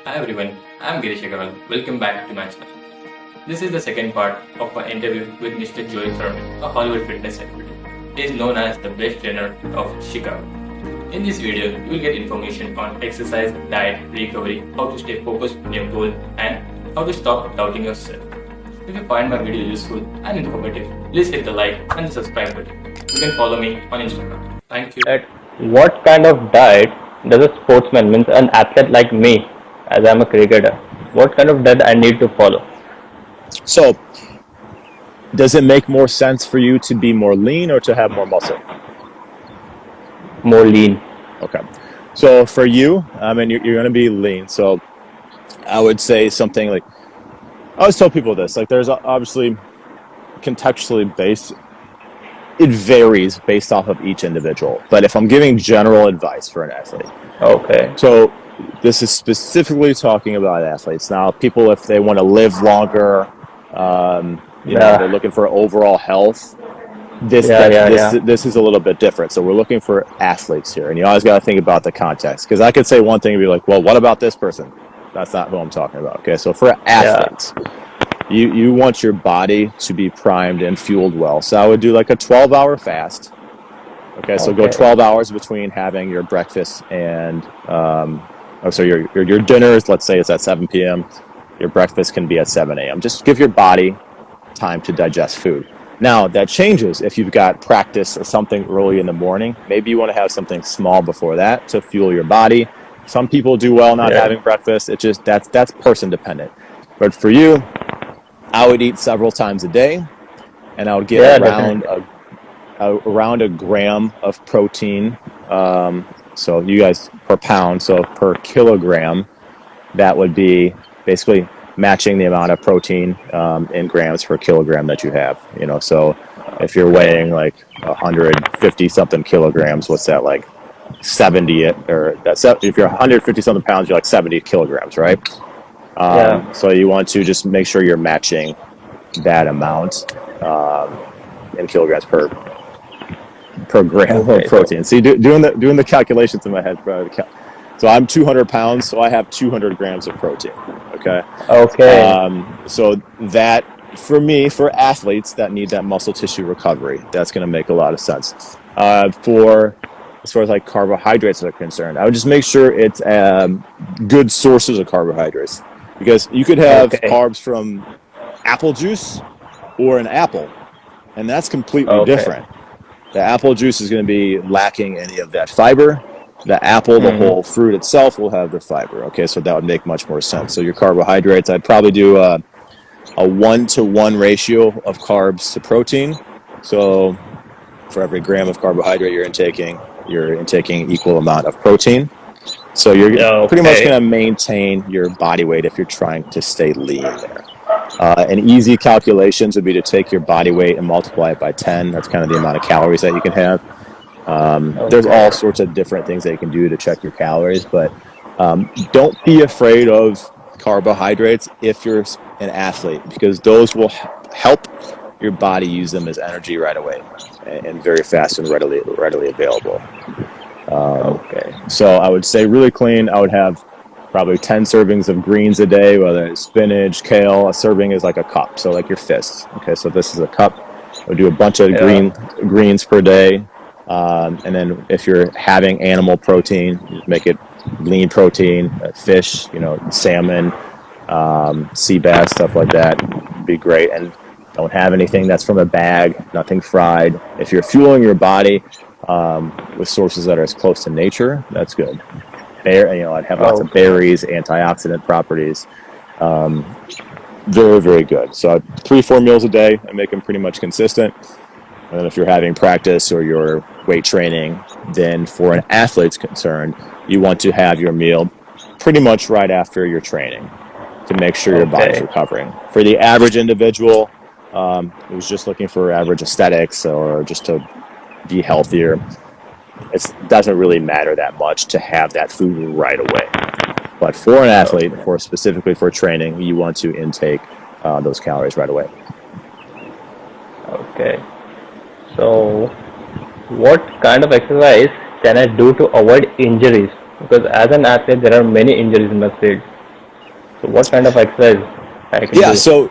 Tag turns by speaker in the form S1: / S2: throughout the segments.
S1: Hi everyone, I'm Girish Agarwal. Welcome back to my channel. This is the second part of my interview with Mr. Joey Thurman, a Hollywood fitness celebrity. He is known as the best trainer of Chicago. In this video, you will get information on exercise, diet, recovery, how to stay focused on your goal, and how to stop doubting yourself. If you find my video useful and informative, please hit the like and the subscribe button. You can follow me on Instagram. Thank you.
S2: That what kind of diet does a sportsman, means an athlete like me, as I'm a cricketer, what kind of diet I need to follow?
S3: So, does it make more sense for you to be more lean or to have more muscle?
S2: More lean.
S3: Okay. So for you, you're going to be lean. So I would say something like, I always tell people this, like there's obviously contextually based, it varies based off of each individual. But if I'm giving general advice for an athlete.
S2: Okay.
S3: So this is specifically talking about athletes. Now, people, if they want to live longer, they're looking for overall health. This is a little bit different. So we're looking for athletes here, and you always got to think about the context. Because I could say one thing and be like, well, what about this person? That's not who I'm talking about. Okay, so for athletes, you want your body to be primed and fueled well. So I would do like a 12-hour fast. Okay, so go 12 hours between having your breakfast and your dinners. Let's say it's at 7 p.m. Your breakfast can be at 7 a.m. Just give your body time to digest food. Now, that changes if you've got practice or something early in the morning. Maybe you want to have something small before that to fuel your body. Some people do well not having breakfast. It just that's person dependent. But for you, I would eat several times a day, and I would get around a gram of protein. So you guys per pound, so per kilogram, that would be basically matching the amount of protein in grams per kilogram that you have. So if you're weighing like 150 something kilograms, what's that, like 70? Or that's if you're 150 something pounds, you're like 70 kilograms, right? So you want to just make sure you're matching that amount in kilograms per gram of protein. See, doing the calculations in my head, bro. So I'm 200 pounds, so I have 200 grams of protein. Okay. So that, for me, for athletes that need that muscle tissue recovery, that's going to make a lot of sense. As far as like carbohydrates are concerned, I would just make sure it's good sources of carbohydrates, because you could have carbs from apple juice or an apple, and that's completely different. The apple juice is going to be lacking any of that fiber. The apple, the whole fruit itself, will have the fiber. Okay, so that would make much more sense. So your carbohydrates, I'd probably do a 1-to-1 ratio of carbs to protein. So for every gram of carbohydrate you're intaking equal amount of protein. So you're pretty much going to maintain your body weight if you're trying to stay lean there. And easy calculations would be to take your body weight and multiply it by 10. That's kind of the amount of calories that you can have. There's all sorts of different things that you can do to check your calories, but don't be afraid of carbohydrates if you're an athlete, because those will help your body use them as energy right away and very fast and readily available. So I would say really clean. I would have probably 10 servings of greens a day, whether it's spinach, kale. A serving is like a cup, so like your fist. Okay, so this is a cup. I would do a bunch of greens per day. And then if you're having animal protein, make it lean protein, fish, salmon, sea bass, stuff like that would be great. And don't have anything that's from a bag, nothing fried. If you're fueling your body with sources that are as close to nature, that's good. I'd have lots of berries, antioxidant properties. Very, very good. So 3-4 meals a day, I make them pretty much consistent. And then if you're having practice or you're weight training, then for an athlete's concerned, you want to have your meal pretty much right after your training to make sure your body's recovering. For the average individual who's just looking for average aesthetics or just to be healthier, it doesn't really matter that much to have that food right away. But for an athlete, specifically for training, you want to intake those calories right away.
S2: Okay. So, what kind of exercise can I do to avoid injuries? Because as an athlete, there are many injuries in the field. So what kind of exercise I can
S3: Yeah,
S2: do?
S3: so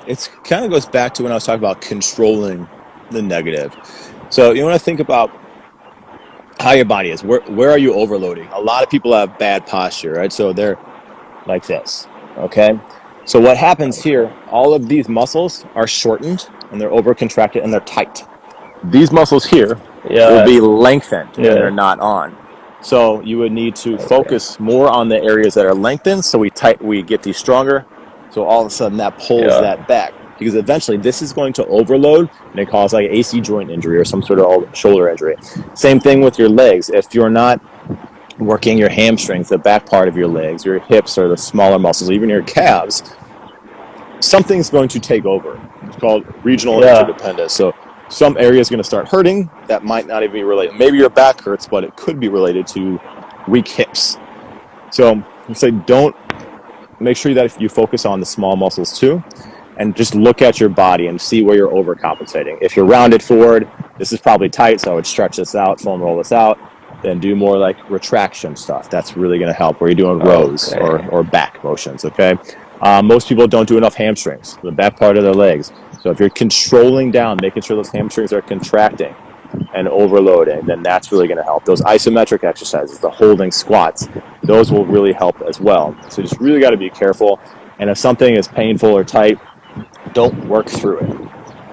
S3: it kind of goes back to when I was talking about controlling the negative. So you want to think about how your body is. Where are you overloading? A lot of people have bad posture, right? So they're like this, okay? So what happens here, all of these muscles are shortened and they're over contracted and they're tight. These muscles here will
S2: Yeah.
S3: be lengthened and they're
S2: Yes.
S3: not on. So you would need to
S2: Okay.
S3: focus more on the areas that are lengthened so we get these stronger. So all of a sudden that pulls
S2: Yeah.
S3: that back because eventually this is going to overload and it causes like AC joint injury or some sort of shoulder injury. Same thing with your legs. If you're not working your hamstrings, the back part of your legs, your hips or the smaller muscles, even your calves, something's going to take over. It's called regional
S2: Yeah.
S3: interdependence. So some area is going to start hurting that might not even be related. Maybe your back hurts, but it could be related to weak hips. So say don't make sure that if you focus on the small muscles too, and just look at your body and see where you're overcompensating. If you're rounded forward, this is probably tight, so I would stretch this out, foam roll this out, then do more like retraction stuff. That's really going to help where you're doing rows
S2: Okay.
S3: or back motions, okay? Most people don't do enough hamstrings, the back part of their legs. So if you're controlling down, making sure those hamstrings are contracting and overloading, then that's really going to help. Those isometric exercises, the holding squats, those will really help as well. So you just really got to be careful. And if something is painful or tight, don't work through it.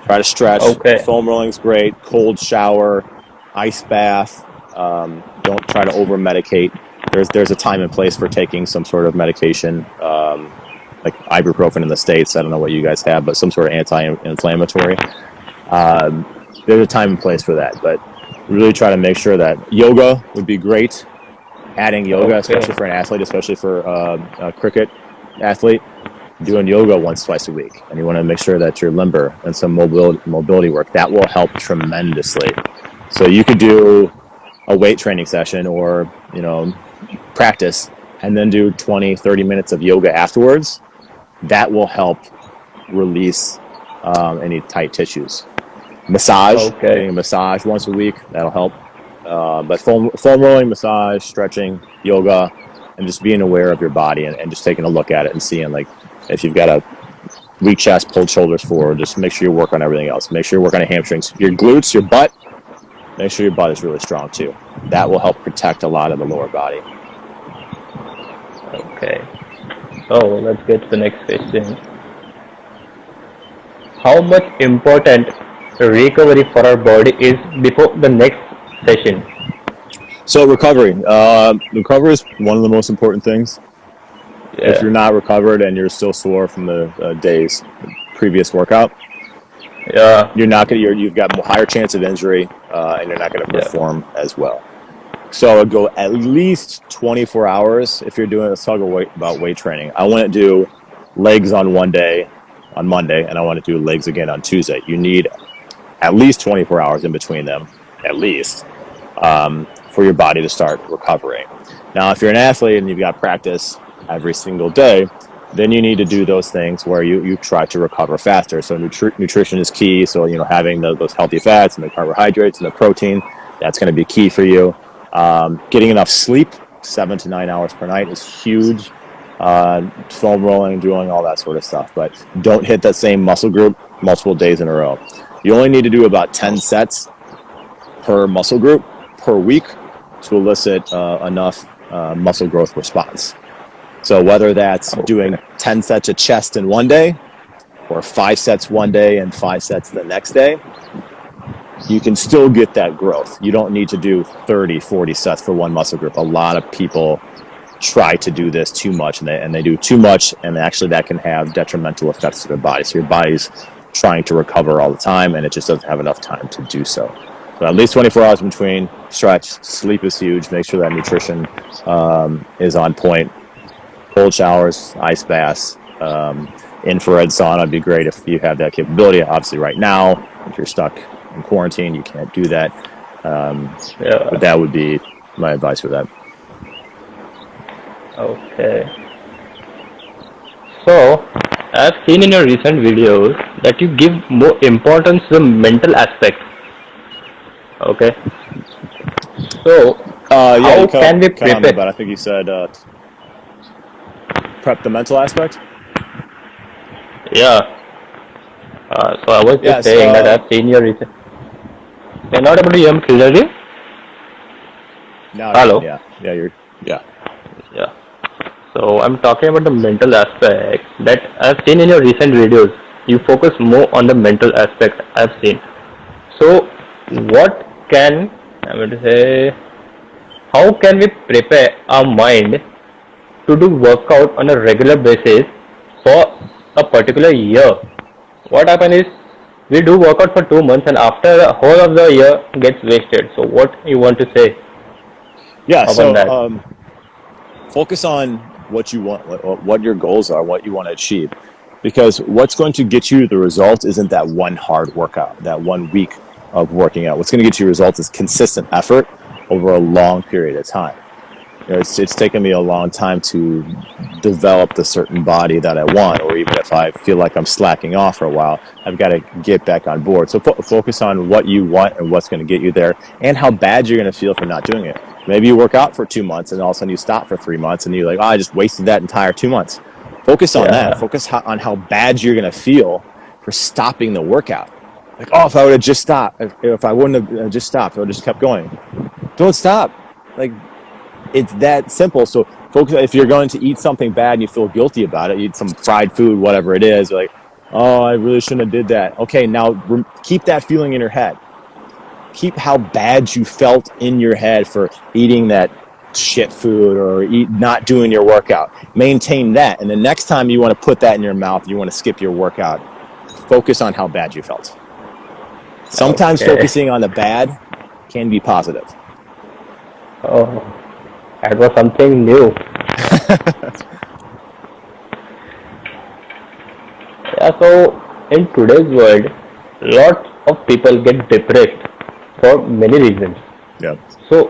S3: Try to stretch.
S2: Okay.
S3: Foam rolling is great. Cold shower, ice bath. Don't try to over medicate. There's a time and place for taking some sort of medication, like ibuprofen in the States. I don't know what you guys have, but some sort of anti-inflammatory. There's a time and place for that, but really try to make sure that yoga would be great. Adding yoga, especially
S2: Okay.
S3: for an athlete, especially for a cricket athlete, doing yoga once, twice a week. And you want to make sure that you're limber and some mobility work. That will help tremendously. So you could do a weight training session or, practice and then do 20, 30 minutes of yoga afterwards. That will help release any tight tissues. Massage, getting a massage once a week, that'll help. But foam rolling, massage, stretching, yoga, and just being aware of your body and just taking a look at it and seeing like if you've got a weak chest, pulled shoulders forward, just make sure you work on everything else. Make sure you work on your hamstrings, your glutes, your butt. Make sure your butt is really strong too. That will help protect a lot of the lower body.
S2: Okay. So let's get to the next question. How much important recovery for our body is before the next session?
S3: So recovery. Recovery is one of the most important things.
S2: Yeah.
S3: If you're not recovered and you're still sore from the day's previous workout,
S2: Yeah.
S3: you've got a higher chance of injury, and you're not going to perform as well. So I'd go at least 24 hours if you're doing. Let's talk about weight training. I want to do legs on one day, on Monday, and I want to do legs again on Tuesday. You need at least 24 hours in between them, at least, for your body to start recovering. Now, if you're an athlete and you've got practice every single day, then you need to do those things where you try to recover faster. So nutrition is key. So, having those healthy fats and the carbohydrates and the protein, that's going to be key for you. Getting enough sleep, 7 to 9 hours per night, is huge. Foam rolling, doing all that sort of stuff. But don't hit that same muscle group multiple days in a row. You only need to do about 10 sets per muscle group per week to elicit enough muscle growth response. So whether that's doing 10 sets of chest in one day or 5 sets one day and 5 sets the next day, you can still get that growth. You don't need to do 30, 40 sets for one muscle group. A lot of people try to do this too much, and they do too much, and actually that can have detrimental effects to their body. So your body's trying to recover all the time, and it just doesn't have enough time to do so. So at least 24 hours in between, stretch, sleep is huge. Make sure that nutrition is on point. Cold showers, ice baths, infrared sauna would be great if you have that capability. Obviously right now, if you're stuck in quarantine, you can't do that. But that would be my advice for that.
S2: Okay. So, I've seen in your recent videos that you give more importance to the mental aspect. Okay. So, how can we prepare?
S3: But I think you said prep the mental aspect?
S2: Yeah. So I was just saying that I've seen your recent. You're not able to hear me clearly?
S3: Now
S2: Hello?
S3: yeah.
S2: Yeah. So I'm talking about the mental aspect that I've seen in your recent videos. You focus more on the mental aspect I've seen. So what can, I'm going to say, how can we prepare our mind to do workout on a regular basis for a particular year? What happens is we do workout for 2 months and after the whole of the year gets wasted. So what you want to say upon that?
S3: Focus on what you want, what your goals are, what you want to achieve. Because what's going to get you the results isn't that one hard workout, that 1 week of working out. What's going to get you results is consistent effort over a long period of time. It's taken me a long time to develop the certain body that I want, or even if I feel like I'm slacking off for a while, I've got to get back on board. So focus on what you want and what's going to get you there, and how bad you're going to feel for not doing it. Maybe you work out for 2 months and all of a sudden you stop for 3 months and you're like, oh, I just wasted that entire 2 months. Focus on that. Focus on how bad you're going to feel for stopping the workout. Like, oh, if I would have just stopped, if I wouldn't have just stopped, I would have just kept going. Don't stop. Like, it's that simple. So focus. If you're going to eat something bad and you feel guilty about it, you eat some fried food, whatever it is, you're like, oh, I really shouldn't have did that. Okay, now keep that feeling in your head. Keep how bad you felt in your head for eating that shit food or not doing your workout. Maintain that. And the next time you want to put that in your mouth, you want to skip your workout, focus on how bad you felt. Sometimes focusing on the bad can be positive.
S2: Oh, that was something new. Yeah, so in today's world, lots of people get depressed for many reasons.
S3: Yeah.
S2: So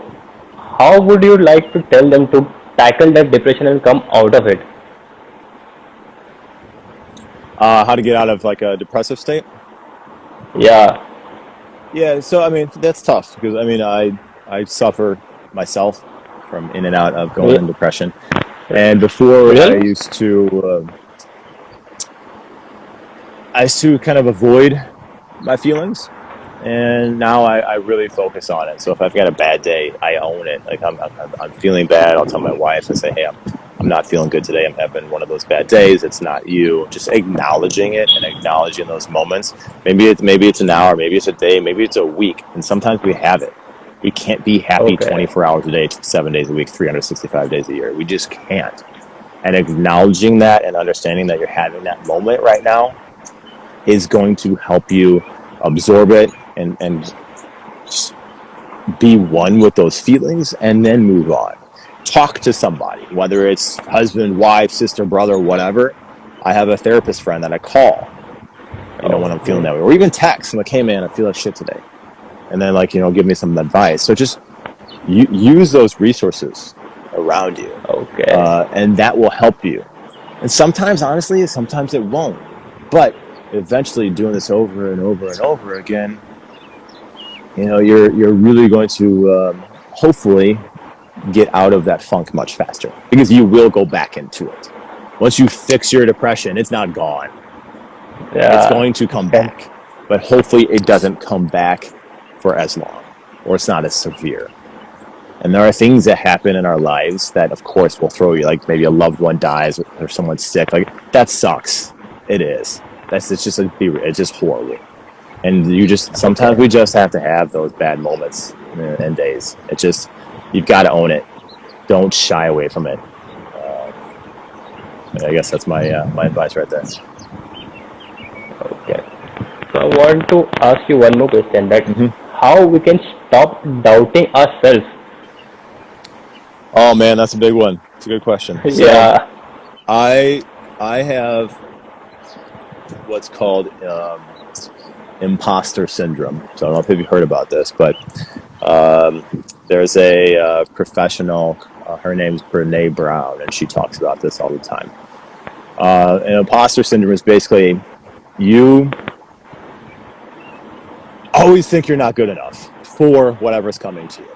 S2: how would you like to tell them to tackle that depression and come out of it?
S3: How to get out of like a depressive state?
S2: Yeah.
S3: Yeah, so I mean that's tough because I mean I suffer myself from in and out of going in depression, and before I used to kind of avoid my feelings, and now I really focus on it. So if I've got a bad day, I own it. Like I'm feeling bad, I'll tell my wife and say, hey, I'm not feeling good today. I'm having one of those bad days. It's not you. Just acknowledging it and acknowledging those moments. Maybe it's an hour, maybe it's a day, maybe it's a week. And sometimes we have it. We can't be happy 24 hours a day, 7 days a week, 365 days a year. We just can't. And acknowledging that and understanding that you're having that moment right now is going to help you absorb it and just be one with those feelings and then move on. Talk to somebody, whether it's husband, wife, sister, brother, whatever. I have a therapist friend that I call, when I'm feeling that way, or even text. I'm like, hey man, I feel like shit today. And then give me some advice. So just use those resources around you. And that will help you. And sometimes, honestly, sometimes it won't. But eventually doing this over and over and over again, you're really going to hopefully get out of that funk much faster, because you will go back into it. Once you fix your depression, it's not gone. It's going to come back, but hopefully it doesn't come back for as long, or it's not as severe. And there are things that happen in our lives that of course will throw you, like maybe a loved one dies or someone's sick. Like that sucks. It is. It's just horrible. And sometimes we just have to have those bad moments and days. You've got to own it. Don't shy away from it. I guess that's my advice right there.
S2: Okay. So I want to ask you one more question, that how we can stop doubting ourselves.
S3: Oh man, that's a big one. It's a good question. So, I have what's called imposter syndrome. So I don't know if you've heard about this, but there's a professional, her name's Brene Brown, and she talks about this all the time. And imposter syndrome is basically you always think you're not good enough for whatever's coming to you.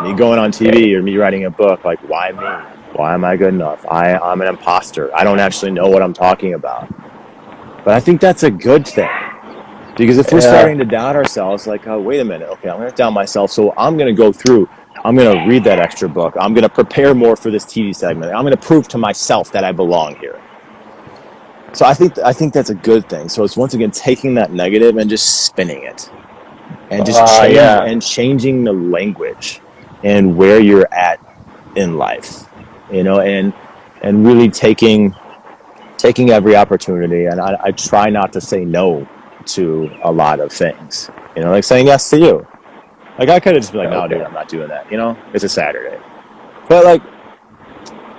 S3: Me going on TV or me writing a book, like, why me? Why am I good enough? I'm an imposter. I don't actually know what I'm talking about. But I think that's a good thing. Because if we're starting to doubt ourselves, like, oh, wait a minute, okay, I'm going to doubt myself, so I'm going to go through, I'm going to read that extra book, I'm going to prepare more for this TV segment, I'm going to prove to myself that I belong here. So I think that's a good thing. So it's once again taking that negative and just spinning it, and just changing the language and where you're at in life, and really taking every opportunity. And I try not to say no to a lot of things, like saying yes to you. Like, I could have just been like, no, dude, I'm not doing that. It's a Saturday. But, like,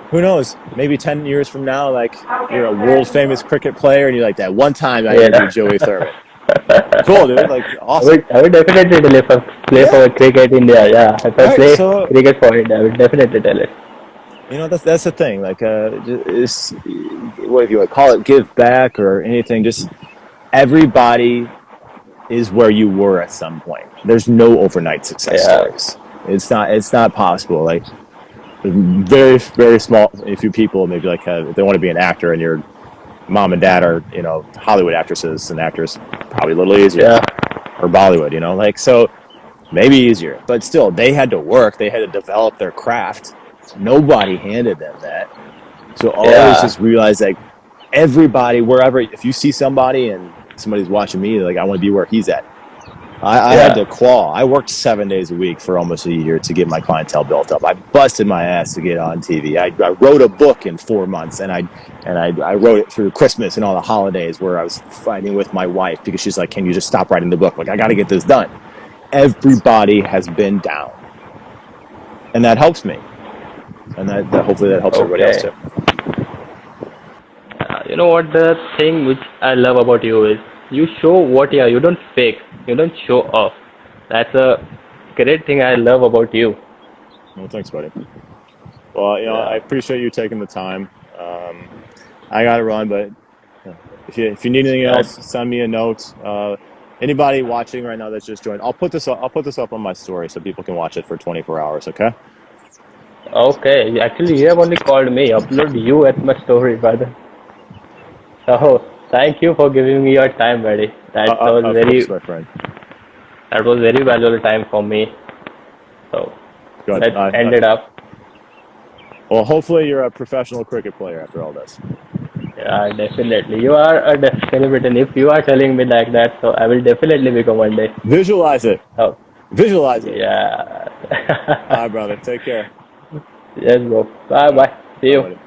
S3: who knows? Maybe 10 years from now, like, you're a world famous cricket player, and you're like, that one time I interviewed Joey Thurman. Cool, dude. Like, awesome.
S2: I would definitely play for cricket India. Yeah, if I play cricket for India, I would definitely tell it.
S3: That's the thing. Like, what if you would call it, give back or anything? Just everybody is where you were at some point. There's no overnight success stories. It's not possible. Like, very, very small, a few people maybe, like, if they want to be an actor and your mom and dad are, Hollywood actresses and actors, probably a little easier. Or Bollywood, like, so maybe easier. But still, they had to work. They had to develop their craft. Nobody handed them that. So always just realize, like, everybody, wherever, if you see somebody and somebody's watching me, like, I want to be where he's at. I had to claw. I worked 7 days a week for almost a year to get my clientele built up. I busted my ass to get on TV. I wrote a book in 4 months, and I wrote it through Christmas and all the holidays, where I was fighting with my wife because she's like, can you just stop writing the book? Like, I got to get this done. Everybody has been down, and that helps me, and that hopefully that helps everybody else too.
S2: You know what, the thing which I love about you is you show what you are. You don't fake. You don't show off. That's a great thing I love about you.
S3: Well, thanks, buddy. Well, I appreciate you taking the time. I got to run, but if you need anything else, send me a note. Anybody watching right now that's just joined, I'll put this up on my story so people can watch it for 24 hours. Okay.
S2: Okay. Actually, you have only called me. Upload you at my story, brother. So thank you for giving me your time, buddy. That was
S3: my friend.
S2: That was very valuable time for me. So let's end it up.
S3: Well, hopefully you're a professional cricket player after all this.
S2: Yeah, definitely. You are a celebrity. And if you are telling me like that, so I will definitely become one day.
S3: Visualize it.
S2: Oh.
S3: Visualize it.
S2: Yeah.
S3: All right, brother. Take care.
S2: Yes, bro. Bye. See you.